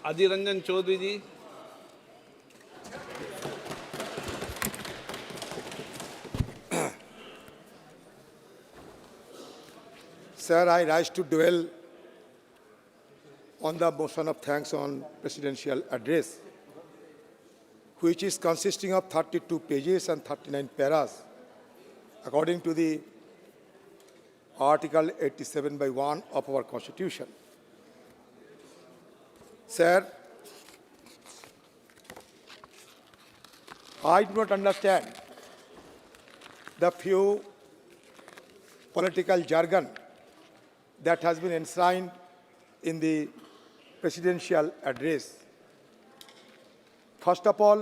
Adhir Ranjan Chaudhary ji. Sir, I rise to dwell on the motion of thanks on presidential address, which is consisting of 32 pages and 39 paras, according to the Article 87/1 of our Constitution. Sir, I do not understand the few political jargon that has been enshrined in the presidential address. First of all,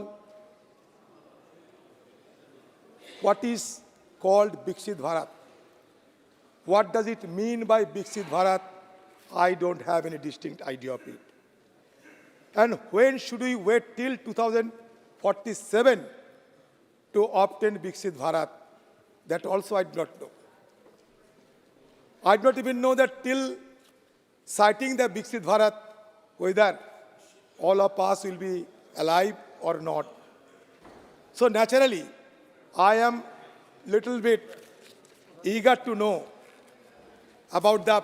what is called Viksit Bharat? What does it mean by Viksit Bharat? I don't have any distinct idea of it. And when should we wait till 2047 to obtain Viksit Bharat? That also I do not know. I do not even know that till citing the Viksit Bharat, whether all of us will be alive or not. So naturally, I am little bit eager to know about the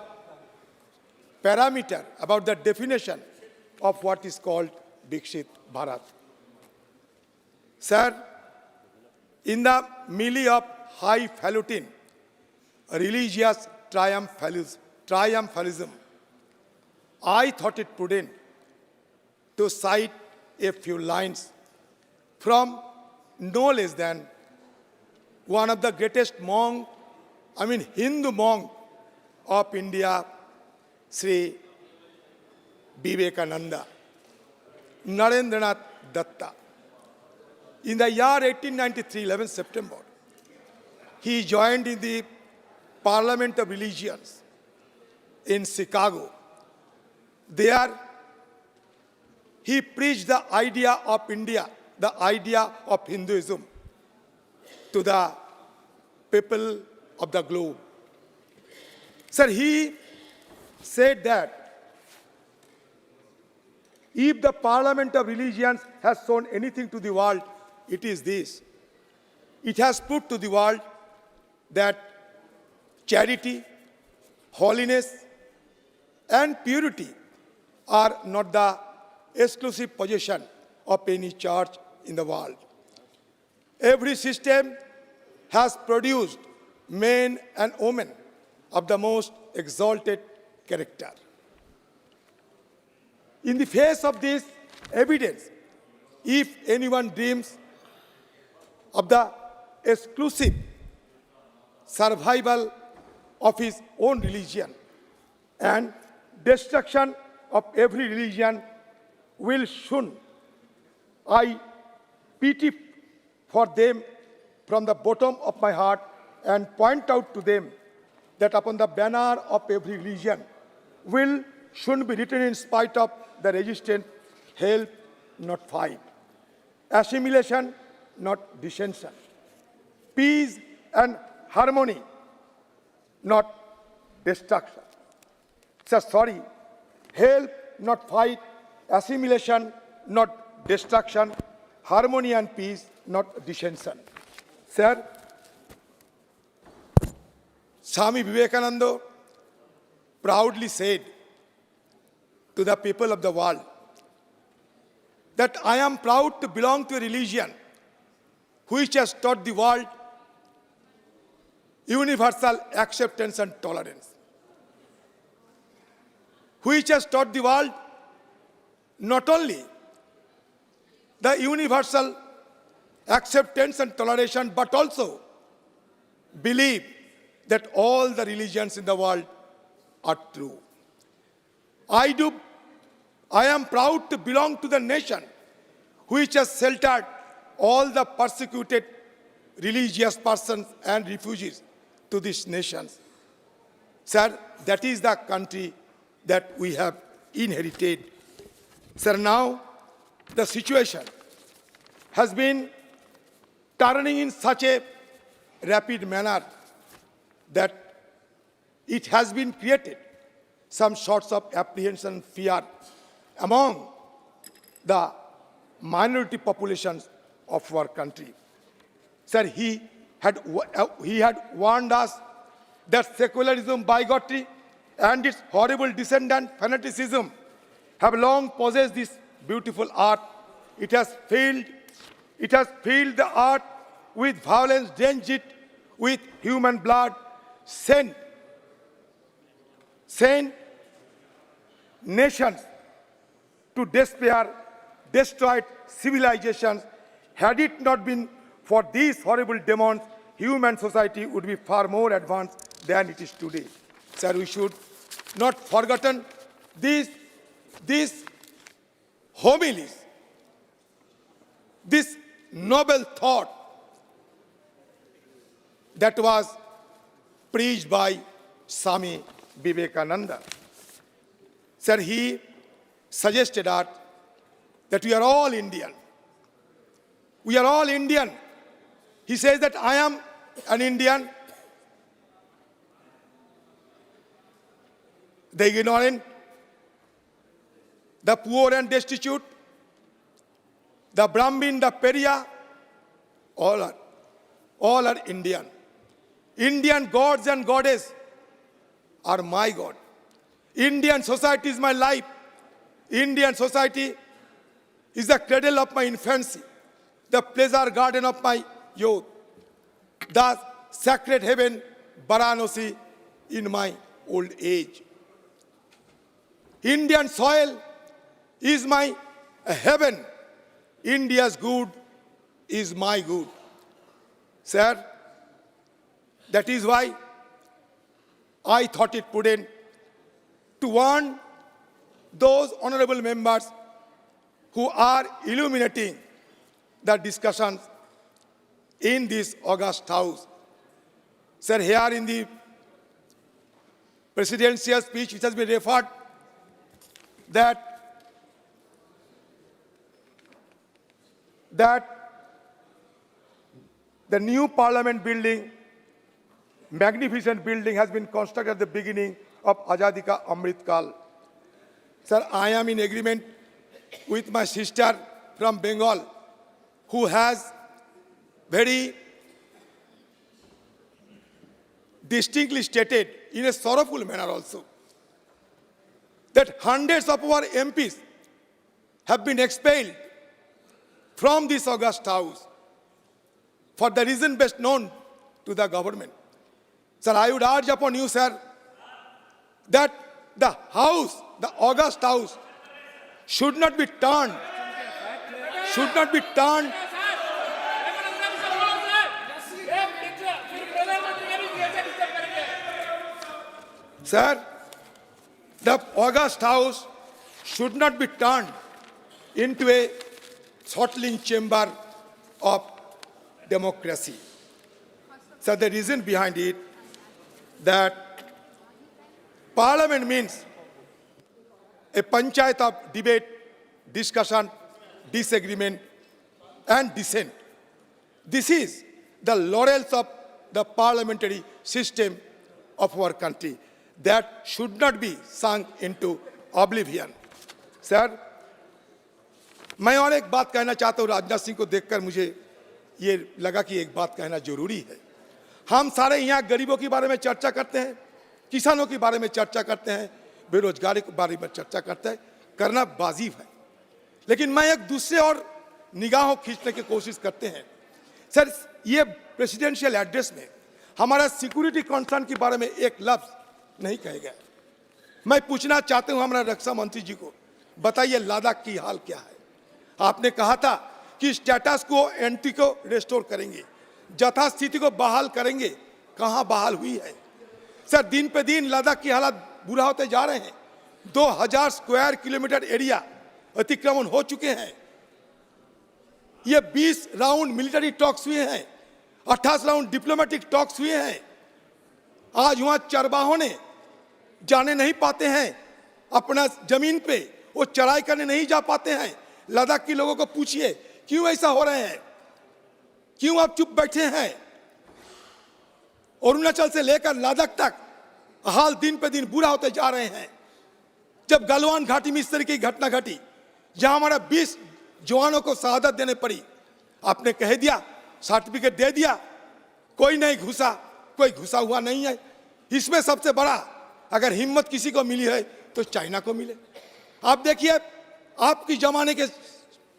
parameter, about the definition of what is called Viksit Bharat. Sir, in the milieu of highfalutin religious triumphalism, I thought it prudent to cite a few lines from no less than one of the greatest Hindu monk of India, Sri Vivekananda, Narendranath Datta. In the year 1893, 11 September, he joined in the Parliament of Religions in Chicago. There, he preached the idea of India, the idea of Hinduism to the people of the globe. Sir, he said that if the Parliament of Religions has shown anything to the world, it is this. It has put to the world that charity, holiness, and purity are not the exclusive possession of any church in the world. Every system has produced men and women of the most exalted character. In the face of this evidence, if anyone dreams of the exclusive survival of his own religion and destruction of every religion will soon, I pity for them from the bottom of my heart and point out to them that upon the banner of every religion will soon be written in spite of the resistance, help, not fight, assimilation, not dissension, peace and harmony, not destruction. Sorry, help, not fight, assimilation, not destruction, harmony and peace, not dissension. Sir, Swami Vivekananda proudly said to the people of the world that I am proud to belong to a religion which has taught the world universal acceptance and tolerance, which has taught the world not only the universal acceptance and toleration, but also believe that all the religions in the world are true. I am proud to belong to the nation which has sheltered all the persecuted religious persons and refugees to these nations. Sir, that is the country that we have inherited. Sir, now the situation has been turning in such a rapid manner that it has been created some sorts of apprehension and fear among the minority populations of our country. Sir, he had warned us that secularism, bigotry, and its horrible descendant fanaticism have long possessed this beautiful art. It has filled the art with violence, drenched it with human blood, sent nations to despair, destroyed civilizations. Had it not been for these horrible demons, human society would be far more advanced than it is today. Sir, we should not forgotten these homilies, this noble thought that was preached by Swami Vivekananda. Sir, he suggested that we are all Indian. We are all Indian. He says that I am an Indian. The ignorant, the poor and destitute, the Brahmin, the Pariah, all are Indian. Indian gods and goddesses are my God. Indian society is my life. Indian society is the cradle of my infancy, the pleasure garden of my youth, the sacred heaven, Varanasi, in my old age. Indian soil is my heaven. India's good is my good. Sir, that is why I thought it prudent to warn those honorable members who are illuminating the discussions in this august house. Sir, here in the presidential speech which has been referred, that the new parliament building, magnificent building, has been constructed at the beginning of Azadi Ka Amrit Kal. Sir, I am in agreement with my sister from Bengal, who has very distinctly stated in a sorrowful manner also that hundreds of our MPs have been expelled from this august house for the reason best known to the government. Sir, I would urge upon you, sir, that the house, the august house, should not be turned. Sir, the august house should not be turned into a throttling chamber of democracy. So the reason behind it, that parliament means a panchayat of debate, discussion, disagreement, and dissent. This is the laurels of the parliamentary system of our country that should not be sunk into oblivion. Sir, मैं और एक बात कहना चाहता हूँ. राजनाथ सिंह को देखकर मुझे ये लगा कि एक बात कहना जरूरी है. हम सारे यहाँ गरीबों के बारे में चर्चा करते हैं, किसानों के बारे में चर्चा करते हैं, बेरोजगारी के बारे में चर्चा करते हैं, करना वाजिब है. लेकिन मैं एक दूसरे और निगाहों खींचने की कोशिश करते हैं. सर, ये प्रेसिडेंशियल एड्रेस में हमारा सिक्योरिटी कंसर्न के बारे में एक लफ्ज नहीं कहे गए. मैं पूछना चाहता हूं हमारा रक्षा मंत्री जी को, बताइए लद्दाख की हाल क्या है. आपने कहा था कि स्टेटस को एंटी को रेस्टोर करेंगे, यथास्थिति को बहाल करेंगे. कहां बहाल हुई है. सर, दिन पे दिन लद्दाख की हालत बुरा होते जा रहे हैं. 2000 स्क्वायर किलोमीटर एरिया अतिक्रमण हो चुके हैं. ये 20 राउंड मिलिट्री टॉक्स हुए हैं, 28 राउंड डिप्लोमेटिक टॉक्स हुए हैं. आज वहां चरवाहों ने जाने नहीं पाते हैं अपना जमीन पे, वो चराई करने नहीं जा पाते हैं. लद्दाख के लोगों को पूछिए क्यों ऐसा हो रहे हैं, क्यों आप चुप बैठे हैं. अरुणाचल से लेकर लद्दाख तक हाल दिन पे दिन बुरा होते जा रहे हैं. जब गलवान घाटी में इस तरह की घटना घटी, जहां हमारा 20 जवानों को शहादत देने पड़ी, आपने कह दिया, सर्टिफिकेट दे दिया, कोई नहीं घुसा, कोई घुसा हुआ नहीं है। इसमें सबसे बड़ा अगर हिम्मत किसी को मिली है तो चाइना को मिले। आप देखिए, आपकी जमाने के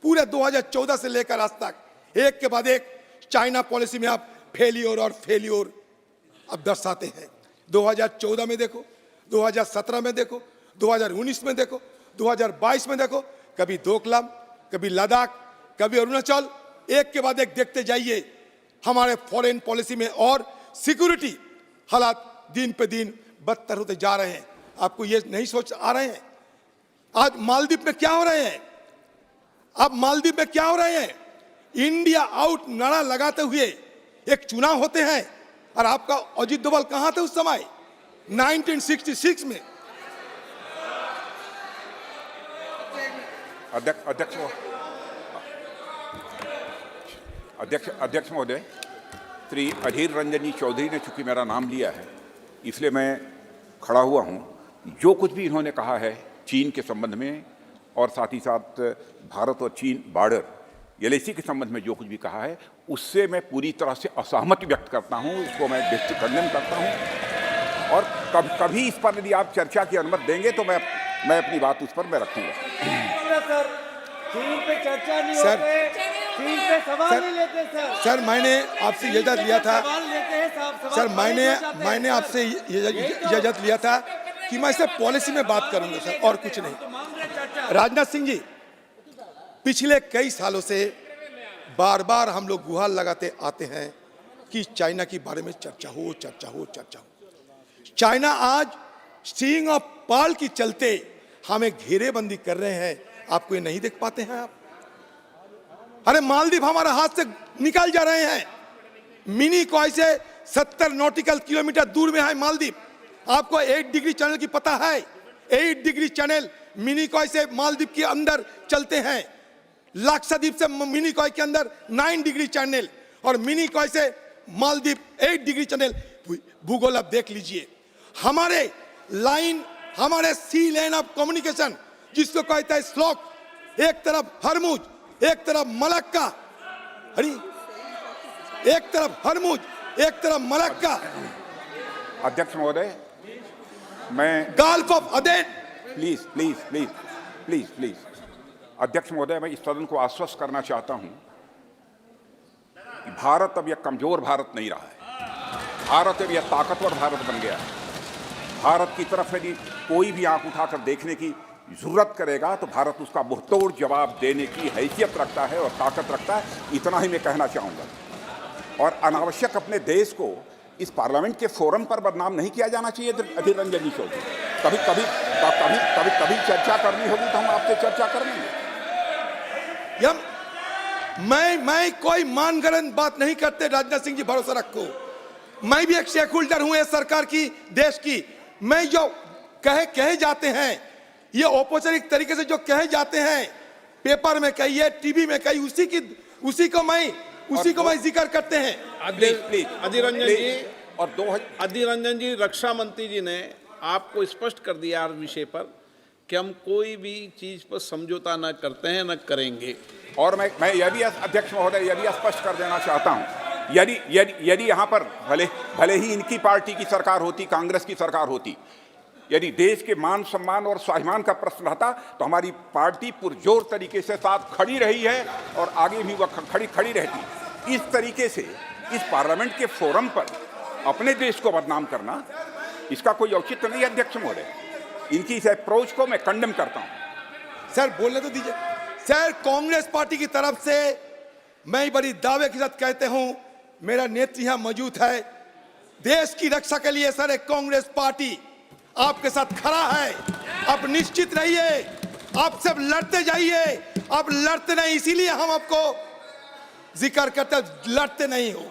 पूरे 2014 से लेकर आज तक एक के बाद एक चाइना पॉलिसी में आप फेलियर और फेलियर अब दर्शाते हैं। 2014 में देखो, 2017 में देखो, 2019 में देखो, 2022 में देखो, कभी डोकलाम, कभी लद्दाख, कभी अरुणाचल, एक के बाद एक देखते जाइए। हमारे फॉरेन पॉलिसी में और सिक्योरिटी हालात दिन पे दिन बदतर होते जा रहे हैं। आपको ये नहीं सोच आ रहे हैं आज मालदीव में क्या हो रहे हैं? अब मालदीव में क्या हो रहे हैं? इंडिया आउट नारा लगाते हुए एक चुनाव होते हैं, और आपका अजीत डोभाल कहां थे उस समय 1966 में? अध्यक्ष महोदय, श्री अधीर रंजन जी चौधरी ने चूंकि मेरा नाम लिया है इसलिए मैं खड़ा हुआ हूं। जो कुछ भी इन्होंने कहा है चीन के संबंध में और साथ ही साथ भारत और चीन बॉर्डर एलएसी के संबंध में जो कुछ भी कहा है उससे मैं पूरी तरह से असहमति व्यक्त करता हूं, उसको मैं कंडेम करता हूं। और कभी इस पर यदि आप चर्चा की अनुमति देंगे तो मैं अपनी बात उस पर मैं रखूंगा। चीन पे चर्चा नहीं होते, चीन पे सवाल नहीं लेते सर। सर मैंने आपसे इजाजत लिया था, सर मैंने आपसे इजाजत लिया था कि मैं सिर्फ पॉलिसी में बात करूंगा सर, और कुछ नहीं। राजनाथ सिंह जी, पिछले कई सालों से बार बार हम लोग गुहार लगाते आते हैं कि चाइना के बारे में चर्चा हो, चर्चा हो, चर्चा हो। चाइना आज स्टिंग ऑफ पाल की चलते हमें घेरेबंदी कर रहे हैं। आपको ये नहीं देख पाते हैं आप? अरे मालदीव हमारा हाथ से निकल जा रहे हैं। मिनी कॉय से 70 नॉटिकल किलोमीटर दूर में है मालदीव। आपको 8 डिग्री चैनल की पता है? 8 डिग्री चैनल मिनी कॉय से मालदीव के अंदर चलते हैं। लक्षद्वीप से मिनी कॉय के अंदर 9 डिग्री चैनल, और मिनी कॉय से मालदीव 8 डिग्री चैनल। भूगोल आप देख लीजिए। हमारे लाइन, हमारे सी लेन ऑफ कम्युनिकेशन जिसको कहता है स्लॉक, एक तरफ हरमुज, एक तरफ मलक्का, अरे एक तरफ हरमुज, एक तरफ मलक्का। अध्यक्ष महोदय, मैं gulf of Aden. Please please please please please अध्यक्ष महोदय, मैं इस सदन को आश्वस्त करना चाहता हूं कि भारत अब यह कमजोर भारत नहीं रहा है। भारत अब यह ताकतवर भारत बन गया है। भारत की तरफ यदि कोई भी आंख उठाकर देखने की जरूरत करेगा तो भारत उसका मुंहतोड़ जवाब देने की हैसियत रखता है और ताकत रखता है। इतना ही मैं कहना चाहूँगा। और अनावश्यक अपने देश को इस पार्लियामेंट के फोरम पर बदनाम नहीं किया जाना चाहिए। अधीर रंजन जी चौधरी, कभी कभी कभी कभी कभी चर्चा करनी होगी तो हम आपसे चर्चा कर लेंगे। मैं कोई मानगढ़ंत बात नहीं करते। राजनाथ सिंह जी, भरोसा रखो, मैं भी एक शेयर होल्डर हूं इस सरकार की, देश की। मैं जो कहे जाते हैं, ये औपचारिक तरीके से जो कहे जाते हैं, पेपर में कहिए, टीवी में कहिए, उसी को मैं जिक्र करते हैं। अधीर रंजन जी, रक्षा मंत्री जी ने आपको स्पष्ट कर दिया इस विषय पर कि हम कोई भी चीज पर समझौता न करते हैं, न करेंगे। और मैं यह भी अध्यक्ष महोदय यह भी स्पष्ट कर देना चाहता हूं, यदि यहाँ पर भले ही इनकी पार्टी की सरकार होती, कांग्रेस की सरकार होती, यदि देश के मान सम्मान और स्वाभिमान का प्रश्न रहता तो हमारी पार्टी पुरजोर तरीके से साथ खड़ी रही है और आगे भी वह खड़ी रहती। इस तरीके से इस पार्लियामेंट के फोरम पर अपने देश को बदनाम करना, इसका कोई औचित्य नहीं। अध्यक्ष महोदय, इनकी इस अप्रोच को मैं कंडेम करता हूं। सर बोलने तो दीजिए। सर, कांग्रेस पार्टी की तरफ से मैं बड़ी दावे के साथ कहते हूं, मेरा नेत्री यहां मौजूद है, देश की रक्षा के लिए सर एक कांग्रेस पार्टी आपके साथ खड़ा है। आप निश्चित रहिए, आप सब लड़ते जाइए। आप लड़ते नहीं, इसीलिए हम आपको जिक्र करते, लड़ते नहीं हो।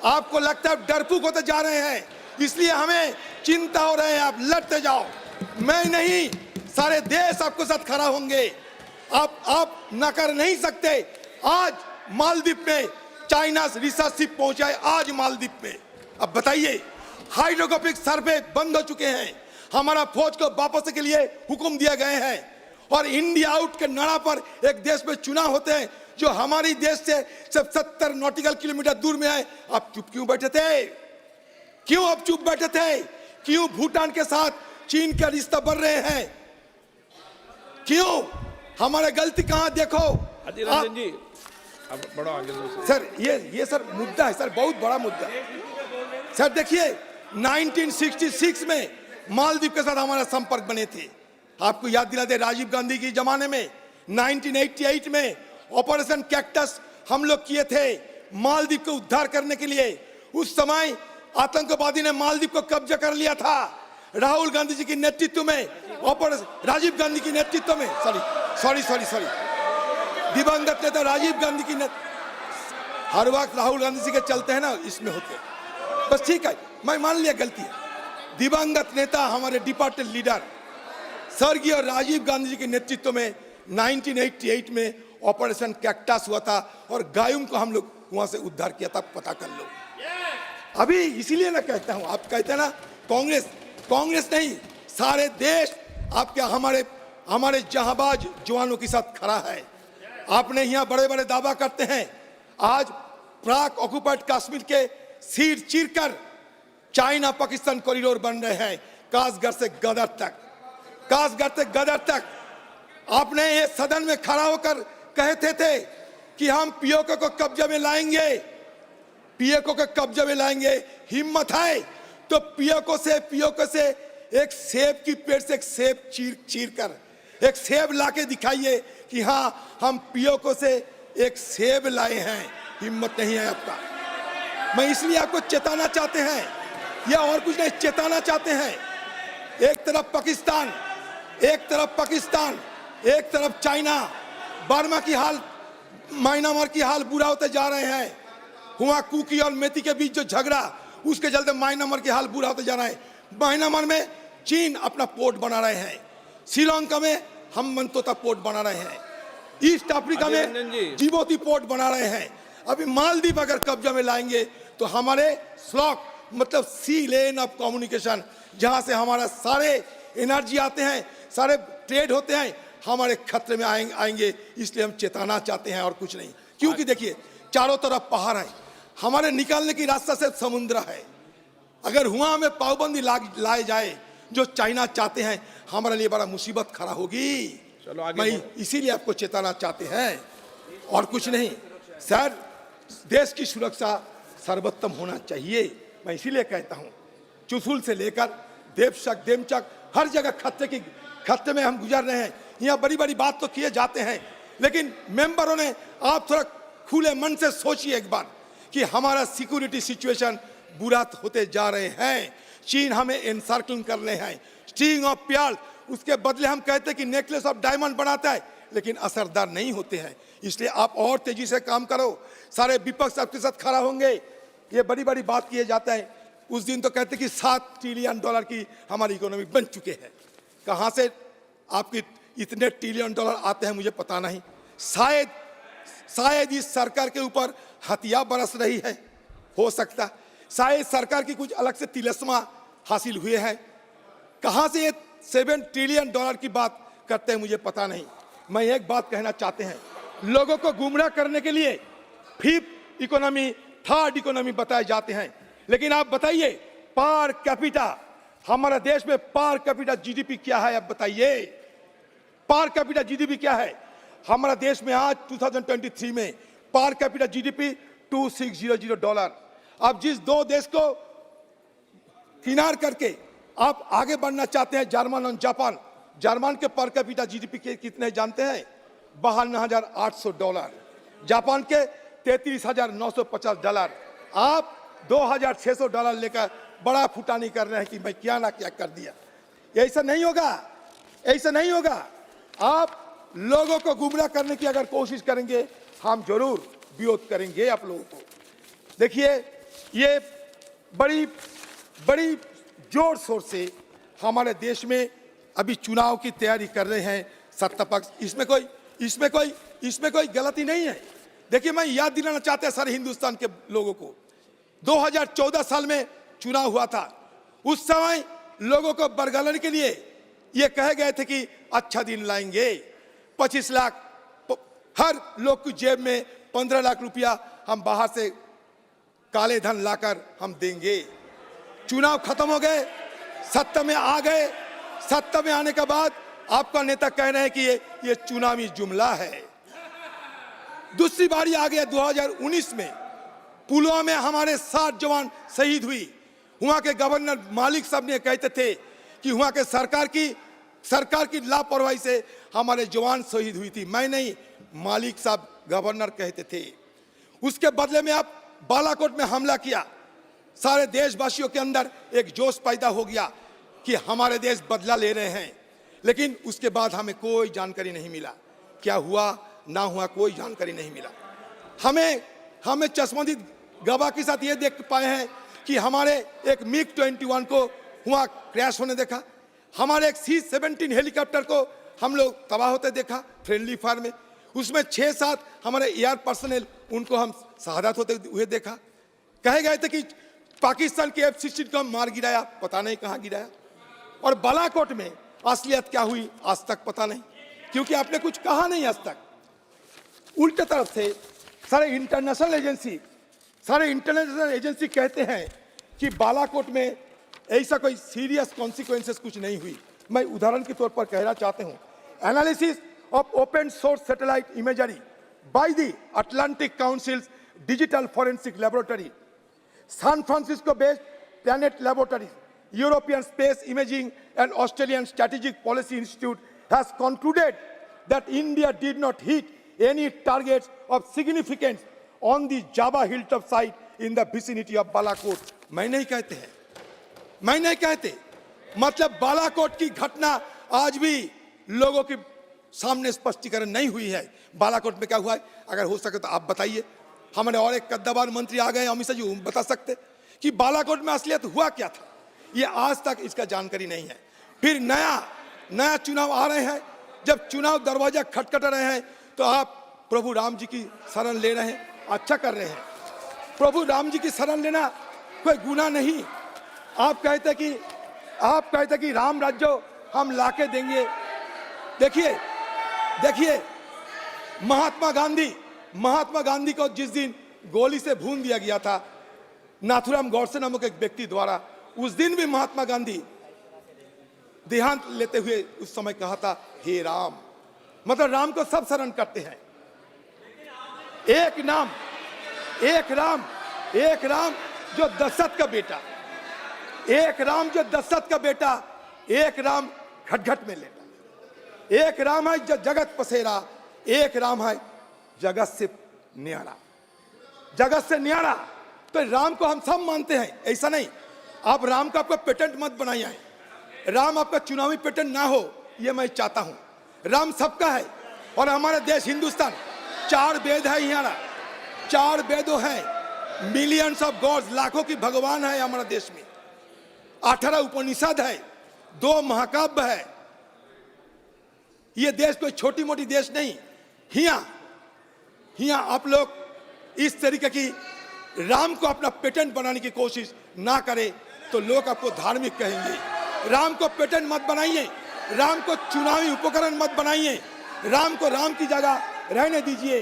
आपको लगता है डरपोक होते जा रहे हैं, इसलिए हमें चिंता हो रहे हैं। आप लड़ते जाओ, मैं नहीं, सारे देश आपके साथ खड़ा होंगे। आप नकार नहीं सकते। आज मालदीव में चाइना रिसर्च शिप पहुंचा है, आज मालदीव में। अब बताइए, हाइड्रोग्राफिक सर्वे बंद हो चुके हैं, हमारा फौज को वापस के लिए हुक्म दिए गए हैं, और इंडिया आउट के नारा पर एक देश में चुनाव होते हैं जो हमारी देश से सिर्फ 70 नॉटिकल किलोमीटर दूर में है। आप चुप क्यों बैठे थे? क्यों आप चुप बैठे थे? क्यों भूटान के साथ चीन का रिश्ता बढ़ रहे हैं? क्यों? हमारे गलती कहां? देखो अधीर रंजन जी, अब बढ़ो आगे सर। ये सर मुद्दा है सर, बहुत बड़ा मुद्दा। सर देखिए 1966 में मालदीव के साथ हमारा संपर्क बने थे। आपको याद दिला दे, राजीव गांधी के जमाने में 1988 में ऑपरेशन कैक्टस हम लोग किए थे मालदीव को उद्धार करने के लिए। उस समय आतंकवादी ने मालदीव को कब्जा कर लिया था। राहुल गांधी जी के नेतृत्व में ऑपरेशन, राजीव गांधी के नेतृत्व में, सॉरी दिवंगत नेता राजीव गांधी की हर वक्त राहुल गांधी जी के चलते हैं ना, इसमें होते हैं। बस ठीक है, मैं मान लिया गलती है। दिवंगत नेता हमारे डिपार्टमेंट लीडर स्वर्गीय राजीव गांधी जी के नेतृत्व में 1988 में ऑपरेशन कैक्टस हुआ था और गायुम को हम लोग वहां से उद्धार किया था। पता कर लो। अभी इसीलिए ना कहता हूं, आप कहते हैं ना कांग्रेस नहीं, सारे देश आपके हमारे जहांबाज जवानों के साथ खड़ा है। आपने यहाँ बड़े बड़े दावा करते हैं। आज प्राक ऑक्युपाइड कश्मीर के सिर चीरकर चाइना पाकिस्तान कॉरिडोर बन रहे हैं, कासगढ़ से गदर तक। आपने ये सदन में खड़ा होकर कहते थे कि हम पीओके को कब्जे में लाएंगे, पीओके को कब्जे में लाएंगे। हिम्मत है तो पीओके से एक सेब की पेड़ से एक सेब चीर कर एक सेब लाके दिखाइए कि हाँ हम पीओके से एक सेब लाए हैं। हिम्मत नहीं है आपका। मैं इसलिए आपको चेताना चाहते हैं, या और कुछ नहीं, चेताना चाहते हैं। एक तरफ पाकिस्तान, एक तरफ चाइना, बर्मा की हाल, म्यांमार की हाल बुरा होते जा रहे हैं। हुआ कुकी और मेती के बीच जो झगड़ा, उसके चलते म्यांमार की हाल बुरा होते जा रहा है। म्यांमार में चीन अपना पोर्ट बना रहे हैं, श्रीलंका में हम मनतोता पोर्ट बना रहे हैं, ईस्ट अफ्रीका में जिबूती पोर्ट बना रहे हैं। अभी मालदीव अगर कब्जा में लाएंगे तो हमारे स्लॉक मतलब सी लेन ऑफ कम्युनिकेशन, जहां से हमारा सारे एनर्जी आते हैं, सारे ट्रेड होते हैं, हमारे खतरे में आएंगे। इसलिए हम चेताना चाहते हैं और कुछ नहीं। क्योंकि देखिए चारों तरफ पहाड़ है, हमारे निकालने की रास्ता से समुद्र है। अगर वहां में पाबंदी लाए जाए जो चाइना चाहते हैं, हमारे लिए बड़ा मुसीबत खड़ा होगी। चलो आगे। मैं इसीलिए आपको चेताना चाहते हैं और कुछ नहीं। सर देश की सुरक्षा सर्वोत्तम होना चाहिए। मैं इसीलिए कहता हूं, चुशुल से लेकर देमचक हर जगह खतरे में हम गुजर रहे हैं। यहाँ बड़ी बड़ी बात तो किए जाते हैं, लेकिन मेंबरों ने आप थोड़ा खुले मन से सोचिए एक बार कि हमारा सिक्योरिटी सिचुएशन बुरा होते जा रहे हैं। चीन हमें एनसर्कलिंग कर रहे हैं, स्ट्रिंग ऑफ पर्ल, उसके बदले हम कहते हैं कि नेकलेस ऑफ डायमंड बनाता है, लेकिन असरदार नहीं होते हैं। इसलिए आप और तेजी से काम करो। सारे विपक्ष आपके साथ खड़ा होंगे। ये बड़ी बड़ी बात किए जाता है। उस दिन तो कहते कि $7 ट्रिलियन की हमारी इकोनॉमी बन चुके हैं। कहाँ से आपके इतने $1 ट्रिलियन आते हैं मुझे पता नहीं। शायद इस सरकार के ऊपर हथियार बरस रही है, हो सकता। शायद सरकार की कुछ अलग से तिलस्मा हासिल हुए हैं। कहाँ से ये $7 ट्रिलियन की बात करते हैं मुझे पता नहीं। मैं एक बात कहना चाहते हैं, लोगों को गुमराह करने के लिए 5th इकोनॉमी 3rd इकोनॉमी बताए जाते हैं, लेकिन आप बताइए पर कैपिटा हमारे देश में पर कैपिटा जीडीपी क्या है? आप बताइए पर कैपिटा जीडीपी क्या है हमारा देश में? आज 2023 में पर कैपिटा जीडीपी $2600। अब जिस दो देश को किनार करके आप आगे बढ़ना चाहते हैं, जर्मन और जापान, जर्मन के पर कैपिटा जीडीपी के कितने जानते हैं? $52,800, जापान के $33,950। आप $2,600 लेकर बड़ा फुटानी कर रहे हैं कि मैं क्या ना क्या कर दिया। ऐसा नहीं होगा, ऐसा नहीं होगा। आप लोगों को गुमराह करने की अगर कोशिश करेंगे, हम जरूर विरोध करेंगे आप लोगों को। देखिए ये बड़ी जोर शोर से हमारे देश में अभी चुनाव की तैयारी कर रहे हैं सत्ता पक्ष। इसमें कोई गलती नहीं है। देखिए मैं याद दिलाना चाहता हूं सारे हिंदुस्तान के लोगों को, 2014 साल में चुनाव हुआ था। उस समय लोगों को बरगलाने के लिए ये कहे गए थे कि अच्छा दिन लाएंगे। 25 लाख हर लोग की जेब में 15 लाख रुपया हम बाहर से काले धन लाकर हम देंगे। चुनाव खत्म हो गए, सत्ता में आ गए। सत्ता में आने के बाद आपका नेता कह रहे हैं कि ये चुनावी जुमला है। दूसरी बारी आ गया 2019 में, पुलवामा में हमारे 60 जवान शहीद हुई। वहां के गवर्नर मालिक साहब ने कहते थे कि वहां के सरकार की लापरवाही से हमारे जवान शहीद हुई थी। मैं नहीं, मालिक साहब गवर्नर कहते थे। उसके बदले में आप बालाकोट में हमला किया। सारे देशवासियों के अंदर एक जोश पैदा हो गया कि हमारे देश बदला ले रहे हैं, लेकिन उसके बाद हमें कोई जानकारी नहीं मिला। क्या हुआ ना हुआ कोई जानकारी नहीं मिला। हमें चश्मदीद गवाह के साथ ये देख पाए हैं कि हमारे एक मिग 21 को वहाँ क्रैश होने देखा। हमारे एक C-17 हेलीकॉप्टर को हम लोग तबाह होते देखा फ्रेंडली फायर में। उसमें 6-7 हमारे एयर पर्सनल उनको हम शहादत होते हुए देखा। कहे गए थे कि पाकिस्तान के F-16 को हम मार गिराया, पता नहीं कहाँ गिराया। और बालाकोट में असलियत क्या हुई आज तक पता नहीं, क्योंकि आपने कुछ कहा नहीं आज तक। उल्टे तरफ से सारे इंटरनेशनल एजेंसी कहते हैं कि बालाकोट में ऐसा कोई सीरियस कॉन्सिक्वेंसेस कुछ नहीं हुई। मैं उदाहरण के तौर पर कहना चाहता हूं, analysis of open source satellite imagery by the Atlantic councils digital forensic laboratory, San Francisco based Planet Laboratories, European Space Imaging and Australian Strategic Policy Institute has concluded that India did not hit any targets of significance on the Java hilltop site in the vicinity of Balakot. मैं नहीं कहते, मतलब बालाकोट की घटना आज भी लोगों के सामने स्पष्टीकरण नहीं हुई है। बालाकोट में क्या हुआ है, अगर हो सके तो आप बताइए। हमारे और एक कद्दावर मंत्री आ गए अमित शाह जी, बता सकते कि बालाकोट में असलियत हुआ क्या था। ये आज तक इसका जानकारी नहीं है। फिर नया चुनाव आ रहे हैं। जब चुनाव दरवाजा खटखटा रहे हैं तो आप प्रभु राम जी की शरण ले रहे हैं, अच्छा कर रहे हैं। प्रभु राम जी की शरण लेना कोई गुनाह नहीं। आप कहते कि राम राज्य हम लाके देंगे। देखिए महात्मा गांधी को जिस दिन गोली से भून दिया गया था नाथुराम गौडसे नामक एक व्यक्ति द्वारा, उस दिन भी महात्मा गांधी देहांत लेते हुए उस समय कहा था, हे राम। मतलब राम को सब शरण करते हैं। एक राम जो दशरथ का बेटा, एक राम घट में लेटा, एक राम है जो जगत पसेरा, एक राम है जगत से न्यारा। तो राम को हम सब मानते हैं, ऐसा नहीं। आप राम का आपका पेटेंट मत बनाइए। राम आपका चुनावी पेटेंट ना हो, ये मैं चाहता हूं। राम सबका है। और हमारे देश हिंदुस्तान 4 वेद है, यहाँ 4 वेदों हैं। मिलियंस ऑफ गॉड्स, लाखों की भगवान है हमारे देश में। 18 उपनिषद है, 2 महाकाव्य है। ये देश कोई छोटी मोटी देश नहीं। यहाँ आप लोग इस तरीके की राम को अपना पेटेंट बनाने की कोशिश ना करें तो लोग आपको धार्मिक कहेंगे। राम को पेटेंट मत बनाइए, राम को चुनावी उपकरण मत बनाइए, राम को राम की जगह रहने दीजिए।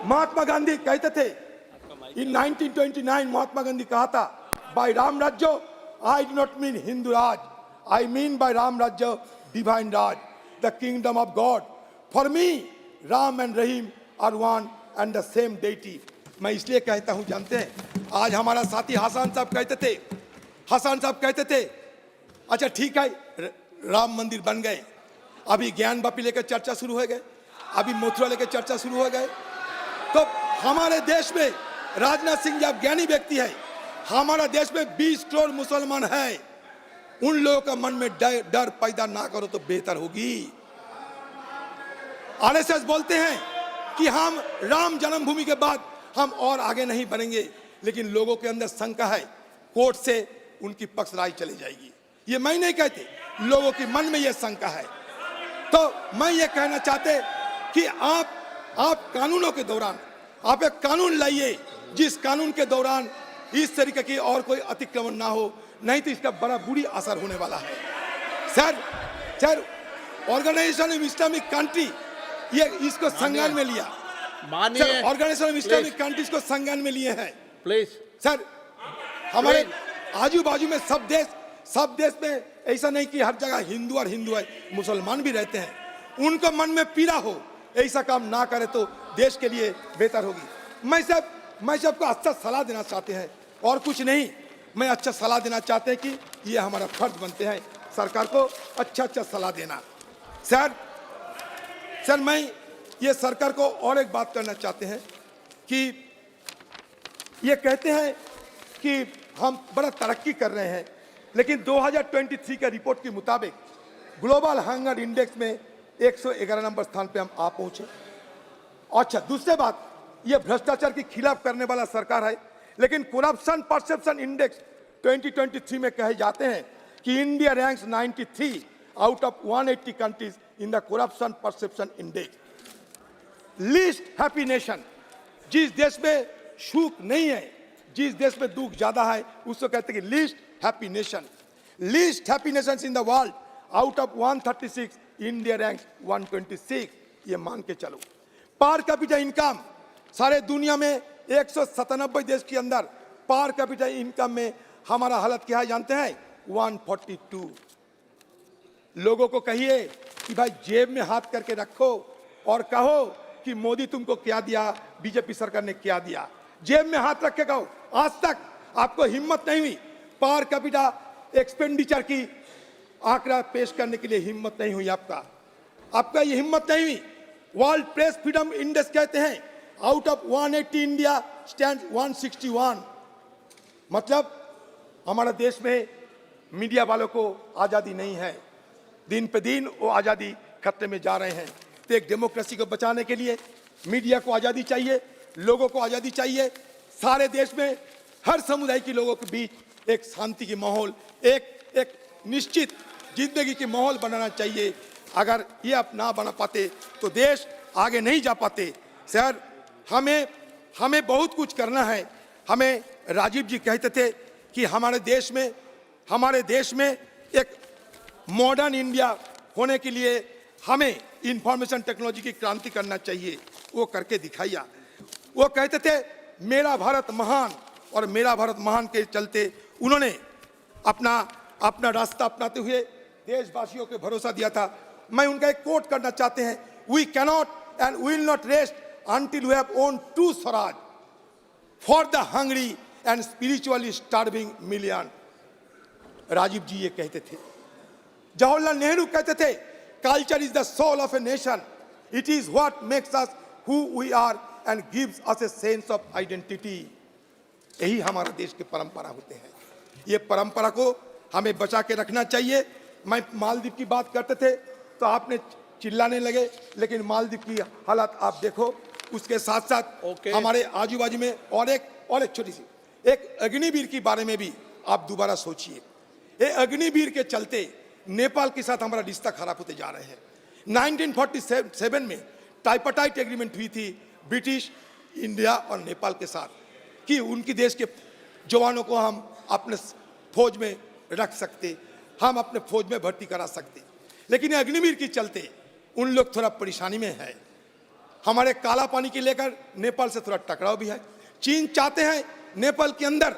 महात्मा गांधी कहते थे इन 1929, महात्मा गांधी कहा था, by Ram Rajya I do not mean Hindu Raj, I mean by Ram Rajya divine Raj, the kingdom of God. For me Ram and Rahim are one and the same deity. मैं इसलिए कहता हूं, जानते हैं, आज हमारा साथी हसन साहब कहते थे अच्छा ठीक है राम मंदिर बन गए, अभी ज्ञान वापी लेकर चर्चा शुरू हो गए, अभी मथुरा लेकर चर्चा शुरू हो गए। तो हमारे देश में राजनाथ सिंह जब ज्ञानी व्यक्ति है, हमारा देश में 20 करोड़ मुसलमान है, उन लोगों का मन में डर पैदा ना करो तो बेहतर होगी। आरएसएस बोलते हैं कि हम राम जन्मभूमि के बाद हम और आगे नहीं बढ़ेंगे, लेकिन लोगों के अंदर शंका है, कोर्ट से उनकी पक्षराई चली जाएगी। ये मैं नहीं कहते, लोगों के मन में ये शंका है। तो मैं ये कहना चाहते कि आप कानूनों के दौरान आप एक कानून लाइए, जिस कानून के दौरान इस तरीके की और कोई अतिक्रमण ना हो, नहीं तो इसका बड़ा बुरी असर होने वाला है। Sir organization of Islamic country, ये इसको संज्ञान में लिया। मानिए sir, organization of Islamic countries को संज्ञान में लिए हैं। प्लीज। सर, हमारे आजू बाजू में सब देश में ऐसा नहीं कि हर जगह हिंदू और हिंदू है, मुसलमान भी रहते हैं। उनको मन में पीड़ा हो, ऐसा काम ना करे तो देश के लिए बेहतर होगी। मैं सबको अच्छा सलाह देना चाहते हैं और कुछ नहीं, मैं अच्छा सलाह देना चाहते हैं कि ये हमारा फर्ज बनते हैं सरकार को अच्छा सलाह देना। सर मैं ये सरकार को और एक बात करना चाहते हैं कि ये कहते हैं कि हम बड़ा तरक्की कर रहे हैं, लेकिन 2023 के रिपोर्ट के मुताबिक ग्लोबल हंगर इंडेक्स में 111 नंबर स्थान पे हम आ पहुंचे। अच्छा, दूसरी बात, ये भ्रष्टाचार के खिलाफ करने वाला सरकार है, लेकिन करप्शन परसेप्शन इंडेक्स 2023 में कहे जाते हैं कि India ranks 93 out of 180 countries in the corruption perception index. Least happy nation, जिस देश में सुख नहीं है, जिस देश में दुख ज्यादा है, उसको कहते हैं कि least happy nation. Least happy Nations in the world out of 136, India rank 126। ये मान के चलो। पर कैपिटा इनकम सारे दुनिया में 197 देश के अंदर पर कैपिटा इनकम में हमारा हालत क्या है जानते हैं? 142। लोगों को कहिए कि भाई जेब में हाथ करके रखो और कहो कि मोदी तुमको क्या दिया, बीजेपी सरकार ने क्या दिया। जेब में हाथ रख के कहो। आज तक आपको हिम्मत नहीं हुई पर कैपिटा एक्सपेंडिचर की आंकड़ा पेश करने के लिए, हिम्मत नहीं हुई आपका ये हिम्मत नहीं हुई। वर्ल्ड प्रेस फ्रीडम इंडेक्स कहते हैं आउट ऑफ 180 इंडिया स्टैंड 161। मतलब हमारा देश में मीडिया वालों को आज़ादी नहीं है, दिन पे दिन वो आज़ादी खतरे में जा रहे हैं। तो एक डेमोक्रेसी को बचाने के लिए मीडिया को आज़ादी चाहिए, लोगों को आज़ादी चाहिए। सारे देश में हर समुदाय के लोगों के बीच एक शांति की माहौल, एक निश्चित जिंदगी की माहौल बनाना चाहिए। अगर ये आप ना बना पाते तो देश आगे नहीं जा पाते। सर, हमें बहुत कुछ करना है। हमें राजीव जी कहते थे कि हमारे देश में एक मॉडर्न इंडिया होने के लिए हमें इंफॉर्मेशन टेक्नोलॉजी की क्रांति करना चाहिए। वो करके दिखाइया। वो कहते थे मेरा भारत महान, और मेरा भारत महान के चलते उन्होंने अपना रास्ता अपनाते हुए देशवासियों को भरोसा दिया था। मैं उनका एक कोट करना चाहते हैं, we cannot and will not rest until we have owned true Swaraj for the hungry and spiritually starving million। Rajiv ji ये कहते थे। जवाहरलाल नेहरू कहते थे culture is the soul of a nation, it is what makes us who we are and gives us a sense of identity. यही हमारा देश की परंपरा होते हैं। ये परंपरा को हमें बचा के रखना चाहिए। मैं मालदीव की बात करते थे तो आपने चिल्लाने लगे, लेकिन मालदीव की हालत आप देखो। उसके साथ साथ हमारे आजू बाजू में और एक छोटी सी एक अग्निवीर के बारे में भी आप दोबारा सोचिए। ये अग्निवीर के चलते नेपाल के साथ हमारा रिश्ता खराब होते जा रहे हैं। 1947 में ट्राइपार्टाइट एग्रीमेंट हुई थी ब्रिटिश, इंडिया और नेपाल के साथ कि उनकी देश के जवानों को हम अपने फौज में रख सकते, हम अपने फौज में भर्ती करा सकते। लेकिन अग्निवीर के चलते उन लोग थोड़ा परेशानी में है। हमारे काला पानी के लेकर नेपाल से थोड़ा टकराव भी है। चीन चाहते हैं नेपाल के अंदर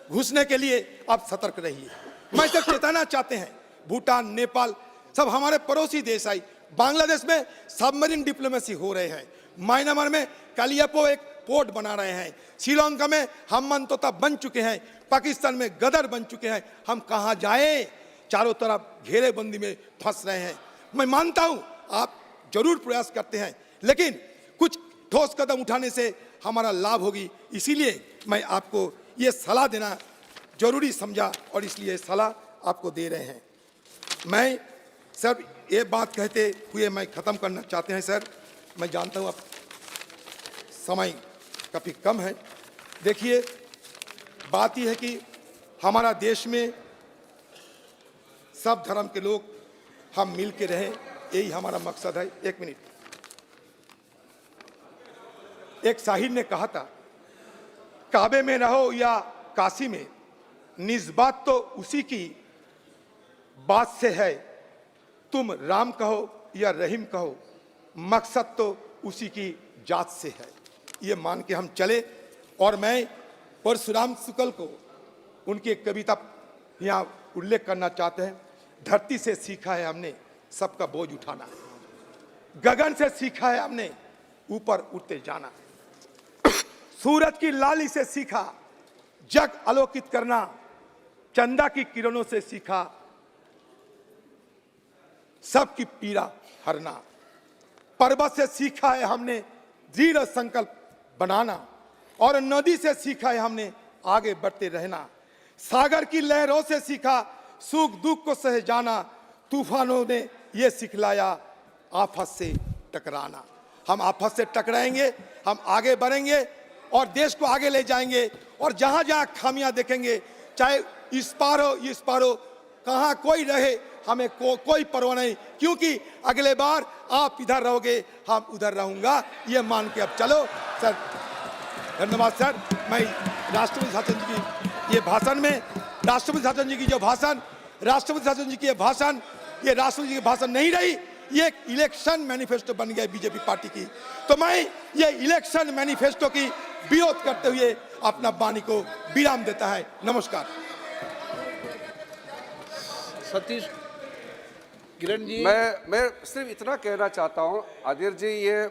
घुसने के लिए, आप सतर्क रहिए। मैं सब चेताना चाहते हैं, भूटान, नेपाल सब हमारे पड़ोसी देश है। बांग्लादेश में सबमरीन डिप्लोमेसी हो रहे हैं। म्यांमार में कालियापो एक पोर्ट बना रहे हैं। श्रीलंका में हम्मनतोता बन चुके हैं। पाकिस्तान में गदर बन चुके हैं। हम कहाँ जाए? चारों तरफ घेरेबंदी में फंस रहे हैं। मैं मानता हूं आप जरूर प्रयास करते हैं, लेकिन कुछ ठोस कदम उठाने से हमारा लाभ होगी। इसीलिए मैं आपको ये सलाह देना जरूरी समझा और इसलिए सलाह आपको दे रहे हैं। मैं सर ये बात कहते हुए मैं ख़त्म करना चाहते हैं। सर, मैं जानता हूँ अब समय काफ़ी कम है। देखिए, बात यह है कि हमारा देश में सब धर्म के लोग हम मिल के रहें, यही हमारा मकसद है। एक मिनट, एक शाहिर ने कहा था, काबे में रहो या काशी में, निस्बत तो उसी की बात से है। तुम राम कहो या रहीम कहो, मकसद तो उसी की जात से है, ये मान के हम चले। और मैं परशुराम शुक्ल को उनकी एक कविता यहाँ उल्लेख करना चाहते हैं। धरती से सीखा है हमने सबका बोझ उठाना, गगन से सीखा है हमने ऊपर उठते जाना, सूरज की लाली से सीखा जग आलोकित करना, चंदा की किरणों से सीखा सबकी पीड़ा हरना, पर्वत से सीखा है हमने दृढ़ संकल्प बनाना, और नदी से सीखा है हमने आगे बढ़ते रहना, सागर की लहरों से सीखा सुख दुख को सह जाना, तूफानों ने ये सिखलाया आफत से टकराना। हम आफत से टकराएंगे, हम आगे बढ़ेंगे और देश को आगे ले जाएंगे। और जहां जहां खामियां देखेंगे, चाहे इस पार हो कहां कोई रहे, हमें कोई परवाह नहीं, क्योंकि अगले बार आप इधर रहोगे, हम उधर रहूंगा, ये मान के अब चलो। सर धन्यवाद सर। मैं राष्ट्रपति शासन जी की ये भाषण में, राष्ट्रपति शासन जी की जो भाषण, राष्ट्रपति शासन जी की ये भाषण, ये राष्ट्रपति जी की भाषण नहीं रही, ये एक इलेक्शन मैनिफेस्टो बन गया बीजेपी पार्टी की। तो मैं ये इलेक्शन मैनिफेस्टो की विरोध करते हुए अपना वाणी को विराम देता है। नमस्कार। सतीश किरण जी, मैं सिर्फ इतना कहना चाहता हूं, आदिर जी, ये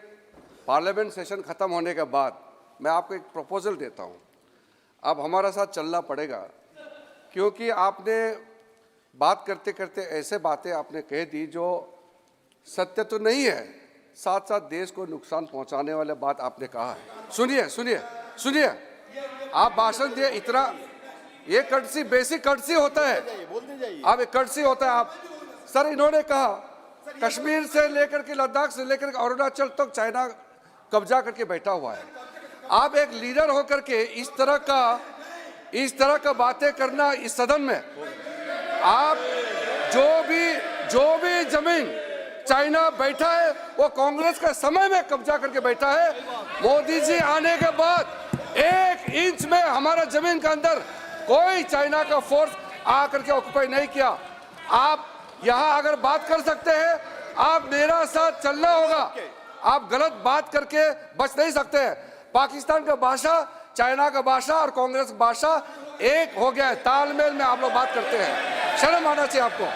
पार्लियामेंट सेशन खत्म होने के बाद मैं आपको एक प्रपोजल देता हूं। अब हमारा साथ चलना पड़ेगा, क्योंकि आपने बात करते करते ऐसे बातें आपने कह दी जो सत्य तो नहीं है, साथ साथ देश को नुकसान पहुंचाने वाले बात आपने कहा है। सुनिए, आप भाषण दिए, इतना ये कर्टसी, बेसिक कर्टसी होता है, अब एक कर्टसी होता है। आप सर, इन्होंने कहा कश्मीर से लेकर के लद्दाख से लेकर के अरुणाचल तक चाइना कब्जा करके बैठा हुआ है। आप एक लीडर होकर के इस तरह का बातें करना इस सदन में, आप जो भी जमीन चाइना बैठा है वो कांग्रेस के समय में कब्जा करके बैठा है। मोदी जी आने के बाद 1 इंच में हमारा जमीन के अंदर कोई चाइना का फोर्स आकर के ऑक्युपाई नहीं किया। आप यहाँ अगर बात कर सकते हैं, आप मेरा साथ चलना होगा। आप गलत बात करके बच नहीं सकते हैं। पाकिस्तान का भाषा, चाइना का भाषा और कांग्रेस का भाषा एक हो गया है, तालमेल में आप लोग बात करते हैं, शर्म आना चाहिए आपको।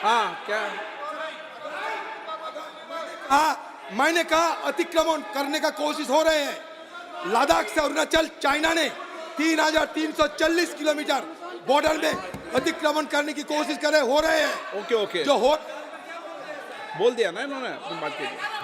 हाँ क्या मैंने कहा अतिक्रमण करने का कोशिश हो रहे हैं। लद्दाख से अरुणाचल चाइना ने 3340 किलोमीटर बॉर्डर में अतिक्रमण करने की कोशिश हो रहे हैं। ओके जो हो बोल दिया ना इन्होंने, अपनी बात कीजिए।